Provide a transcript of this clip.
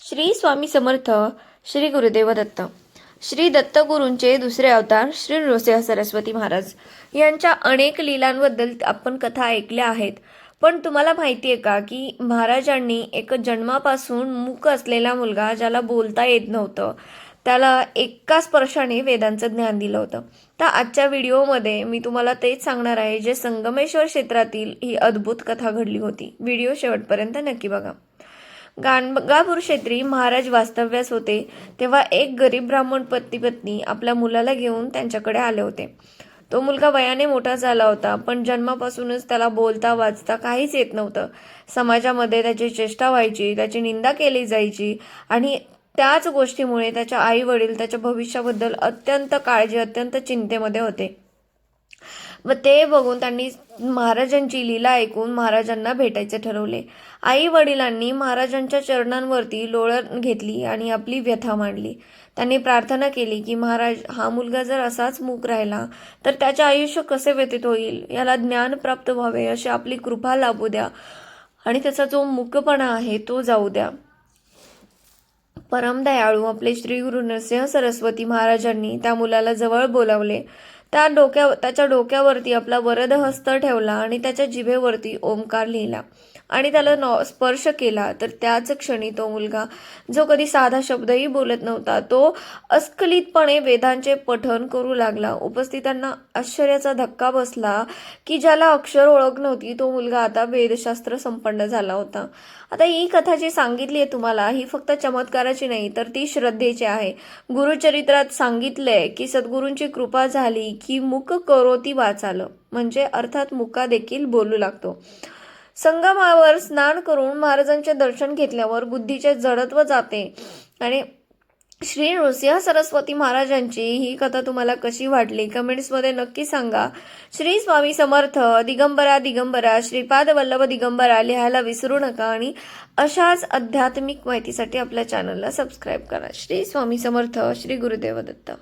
श्री स्वामी समर्थ. श्री गुरुदेव दत्त. श्री दत्तगुरूंचे दुसरे अवतार श्री नृसिंह सरस्वती महाराज यांच्या अनेक लीलांबद्दल आपण कथा ऐकल्या आहेत. पण तुम्हाला माहिती आहे का की महाराजांनी एक जन्मापासून मूक असलेला मुलगा, ज्याला बोलता येत नव्हतं, त्याला एका स्पर्शाने वेदांचं ज्ञान दिलं होतं. तर आजच्या व्हिडिओमध्ये मी तुम्हाला तेच सांगणार आहे, जे संगमेश्वर क्षेत्रातील ही अद्भुत कथा घडली होती. व्हिडिओ शेवटपर्यंत नक्की बघा. गाणगापूर क्षेत्री महाराज वास्तव्यास होते तेव्हा एक गरीब ब्राह्मण पती आपल्या मुलाला घेऊन त्यांच्याकडे आले होते. तो मुलगा वयाने मोठा झाला होता, पण जन्मापासूनच त्याला बोलता वाचता काहीच येत नव्हतं. समाजामध्ये त्याची चेष्टा व्हायची, त्याची निंदा केली जायची आणि त्याच गोष्टीमुळे त्याच्या आई वडील त्याच्या भविष्याबद्दल अत्यंत काळजी, अत्यंत चिंतेमध्ये होते. व ते बघून त्यांनी महाराजांची लीला ऐकून महाराजांना भेटायचे ठरवले. आई वडिलांनी महाराजांच्या चरणांवरती लोळण घेतली आणि आपली व्यथा मांडली. त्यांनी प्रार्थना केली की महाराज, हा मुलगा जर असाच मूक राहिला तर त्याचे आयुष्य कसे व्यतीत होईल, याला ज्ञान प्राप्त व्हावे अशी आपली कृपा लाभू द्या आणि त्याचा जो मूकपणा आहे तो जाऊ द्या. परमदयाळू आपले श्री गुरु नृसिंह सरस्वती महाराजांनी त्या मुलाला जवळ बोलावले. त्याच्या डोक्यावरती आपला वरद हस्त ठेवला आणि त्याच्या जिभेवरती ओंकार लिहिला आणि त्याला स्पर्श केला. तर त्याच क्षणी तो मुलगा, जो कधी साधा शब्दही बोलत नव्हता, तो अस्खलितपणे वेदांचे पठण करू लागला. उपस्थितांना आश्चर्याचा धक्का बसला की ज्याला अक्षर ओळख नव्हती, तो मुलगा आता वेदशास्त्र संपन्न झाला होता. आता ही कथा जी सांगितली आहे तुम्हाला, ही फक्त चमत्काराची नाही तर ती श्रद्धेची आहे. गुरुचरित्रात सांगितलंय की सद्गुरूंची कृपा झाली की मुक करोती वाचालं, म्हणजे अर्थात मुका देखील बोलू लागतो. संगमावर स्नान करून महाराजांचे दर्शन घेतल्यावर बुद्धीचे जडत्व जाते. आणि श्री नृसिंह सरस्वती महाराजांची ही कथा तुम्हाला कशी वाटली कमेंट्समध्ये नक्की सांगा. श्री स्वामी समर्थ. दिगंबरा दिगंबरा, श्रीपाद वल्लभ दिगंबरा लिहायला विसरू नका आणि अशाच आध्यात्मिक माहितीसाठी आपल्या चॅनलला सबस्क्राईब करा. श्री स्वामी समर्थ. श्री गुरुदेव दत्त.